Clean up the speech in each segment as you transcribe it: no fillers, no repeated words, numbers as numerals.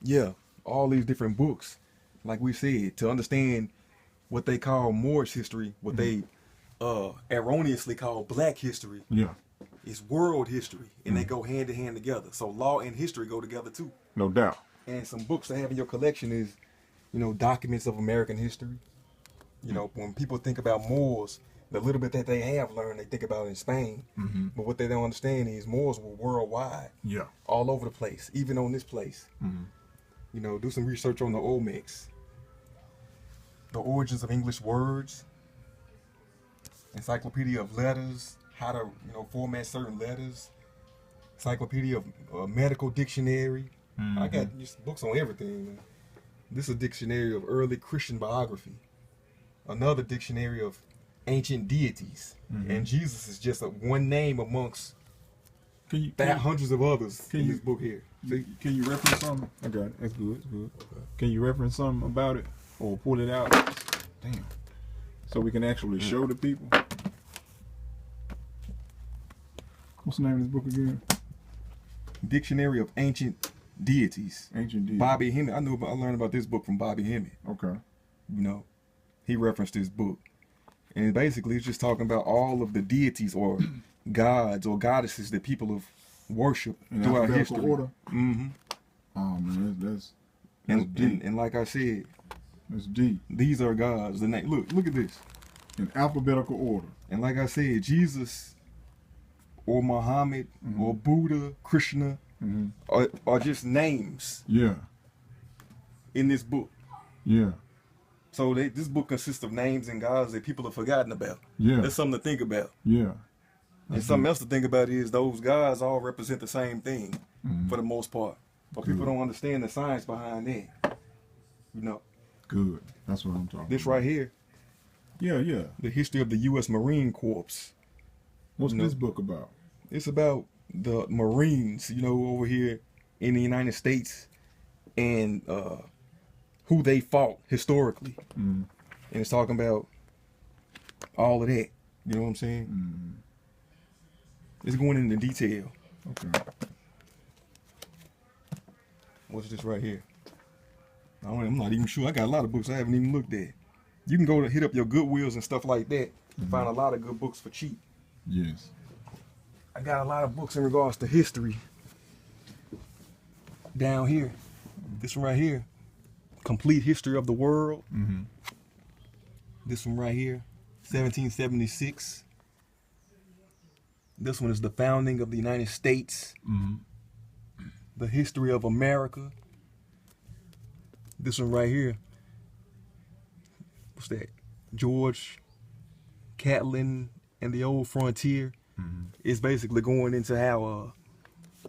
Yeah, all these different books, like we said, to understand what they call Moorish history, what they erroneously call black history, Yeah. is world history, and they go hand in hand together. So law and history go together too. No doubt. And some books to have in your collection is, documents of American history. When people think about Moors, the little bit that they have learned, they think about in Spain. Mm-hmm. But what they don't understand is Moors were worldwide, Yeah. all over the place, even on this place. Mm-hmm. Do some research on the Olmecs, the origins of English words, encyclopedia of letters, how to format certain letters, encyclopedia of medical dictionary. Mm-hmm. I got just books on everything, man. This is a dictionary of early Christian biography, another dictionary of ancient deities, and Jesus is just one name amongst hundreds of others in this book here. See? Can you reference something? I got it. That's good. That's good. Okay. Can you reference something about it or pull it out? Damn. So we can actually show the people. What's the name of this book again? Dictionary of Ancient Deities. Ancient Deities. Bobby Hemmett. I learned about this book from Bobby Hemmett. Okay. He referenced this book. And basically it's just talking about all of the deities or gods or goddesses that people have worshipped throughout history. Order? Mm-hmm. Oh man, that's deep. And like I said, that's deep. These are gods. The name. Look at this. In alphabetical order. And like I said, Jesus or Muhammad or Buddha, Krishna are just names. Yeah. In this book. Yeah. So this book consists of names and gods that people have forgotten about. Yeah. That's something to think about. Yeah. And something else to think about is those gods all represent the same thing for the most part. But people don't understand the science behind that. Good. That's what I'm talking This about. right here. Yeah, yeah. The history of the U.S. Marine Corps. What's this book about? It's about the Marines, over here in the United States and who they fought historically. And it's talking about all of that. You know what I'm saying? It's going into detail. Okay. What's this right here? I'm not even sure. I got a lot of books I haven't even looked at. You can go to hit up your Goodwills and stuff like that and find a lot of good books for cheap. Yes. I got a lot of books in regards to history down here. This one right here, Complete History of the World. This one right here, 1776. This one is The Founding of the United States. The History of America. This one right here, what's that? George Catlin and the Old Frontier. It's basically going into how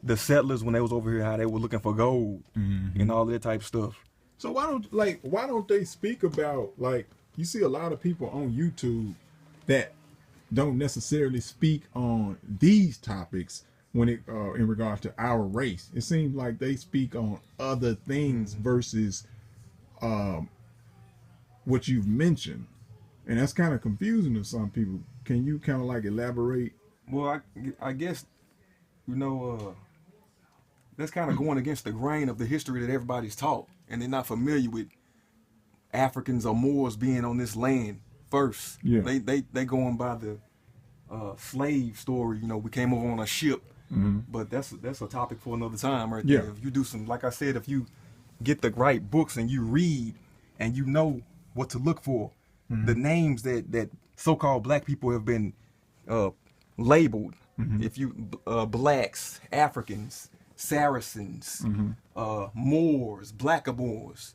the settlers, when they was over here, how they were looking for gold and all that type of stuff. So why don't they speak about, like, you see a lot of people on YouTube that don't necessarily speak on these topics when it in regards to our race. It seems like they speak on other things versus what you've mentioned, and that's kind of confusing to some people. Can you kind of like elaborate? Well, I guess that's kind of going against the grain of the history that everybody's taught, and they're not familiar with Africans or Moors being on this land first. Yeah. They going by the slave story. We came over on a ship, but that's a topic for another time, right there. If you do some, like I said, if you get the right books and you read and you know what to look for, the names that so-called black people have been labeled. If you blacks, Africans, Saracens, Moors, Blackamoors,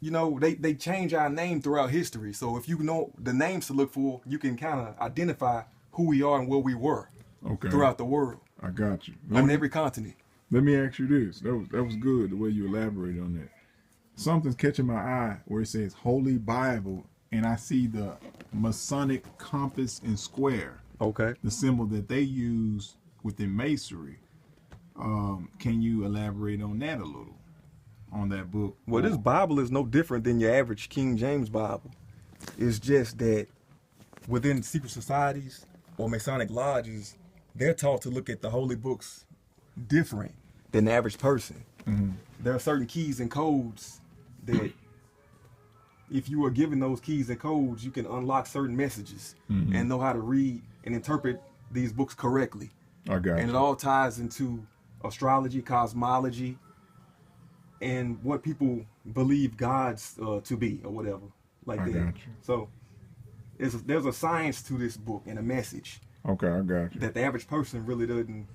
they change our name throughout history. So if you know the names to look for, you can kind of identify who we are and where we were throughout the world. I got you. On every continent. Let me ask you this. That was good the way you elaborated on that. Something's catching my eye where it says Holy Bible, and I see the Masonic compass and square. Okay. The symbol that they use within masonry. Can you elaborate on that a little? On that book? Well, this Bible is no different than your average King James Bible. It's just that within secret societies or Masonic lodges, they're taught to look at the holy books different than the average person. there are certain keys and codes that if you are given those keys and codes, you can unlock certain messages and know how to read and interpret these books correctly. I got And you. it all ties into astrology, cosmology, and what people believe gods to be or whatever like I that. got you. So there's a science to this book and a message Okay, I got you. that the average person really doesn't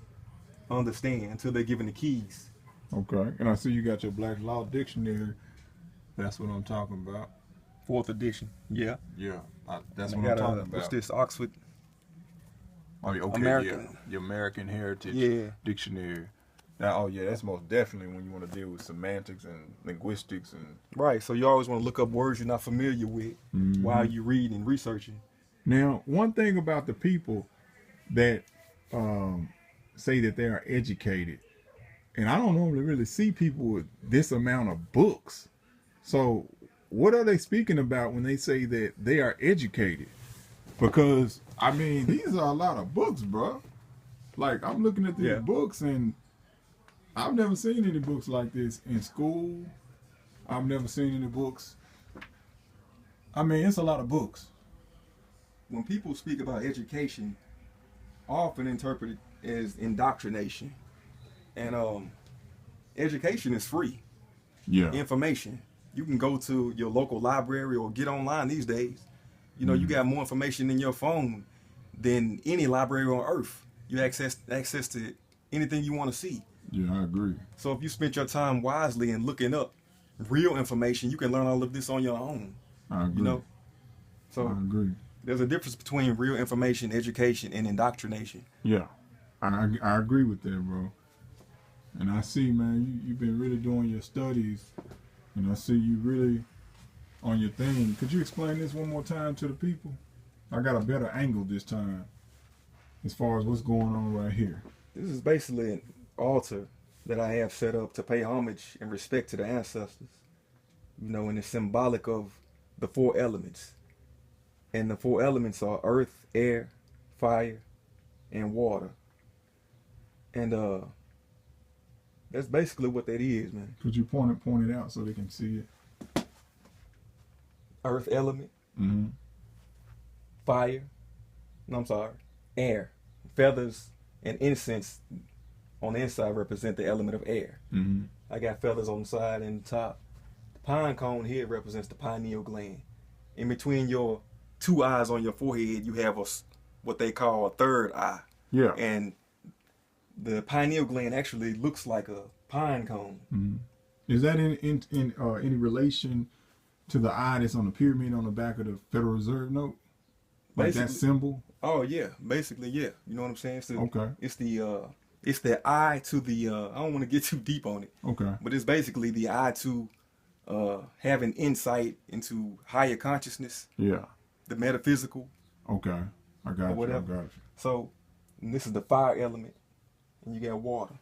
understand until they're given the keys. Okay, and I see you got your Black Law Dictionary. That's what I'm talking about. 4th edition. Yeah. Yeah, that's And what I I'm got talking about. what's this? Oxford. Oh, yeah, okay, American. yeah. Your American Heritage Yeah. Dictionary. Now, oh yeah, that's most definitely when you want to deal with semantics and linguistics and. Right. So you always want to look up words you're not familiar with while you read and researching. Now, one thing about the people that say that they are educated, and I don't normally really see people with this amount of books. So, what are they speaking about when they say that they are educated? Because I mean, these are a lot of books, bro. Like I'm looking at these books, and I've never seen any books like this in school. I've never seen any books. I mean, it's a lot of books. When people speak about education, often interpreted as indoctrination. And education is free. Yeah. Information. You can go to your local library or get online these days. You know, you got more information in your phone than any library on earth. You access to anything you want to see. Yeah, I agree. So if you spent your time wisely and looking up real information, you can learn all of this on your own. I agree. You know? So I agree. there's a difference between real information, education, and indoctrination. Yeah, I agree with that, bro. And I see, man, you've been really doing your studies, and I see you really on your thing. Could you explain this one more time to the people? I got a better angle this time as far as what's going on right here. This is basically an altar that I have set up to pay homage and respect to the ancestors. You know, and it's symbolic of the 4 elements. And the 4 elements are earth, air, fire, and water. And that's basically what that is, man. Could you point it out so they can see it? Earth element, fire, no, I'm sorry, air. Feathers and incense on the inside represent the element of air. I got feathers on the side and the top. The pine cone here represents the pineal gland. In between your 2 eyes on your forehead, you have what they call a 3rd eye. Yeah. And the pineal gland actually looks like a pine cone. Is that in any relation to the eye that's on the pyramid on the back of the Federal Reserve note? Like that symbol? Oh yeah, basically yeah. You know what I'm saying? It's Okay. It's the eye to the I don't want to get too deep on it. Okay. But it's basically the eye to having insight into higher consciousness. Yeah. The metaphysical. Okay. I got you. I got you. So this is the fire element, and you got water.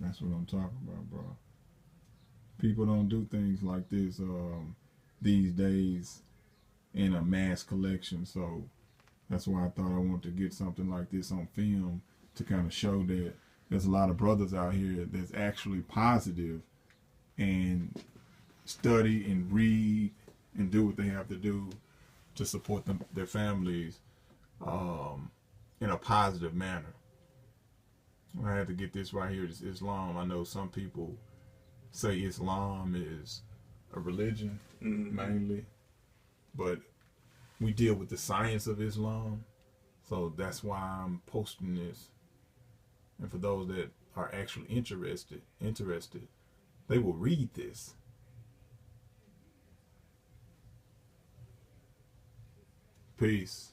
That's what I'm talking about, bro. People don't do things like this these days in a mass collection, so that's why I thought I wanted to get something like this on film to kind of show that there's a lot of brothers out here that's actually positive and study and read and do what they have to do to support their families in a positive manner. I had to get this right here. This Islam. I know some people say Islam is a religion mainly, but we deal with the science of Islam, so that's why I'm posting this. And for those that are actually interested, they will read this. Peace.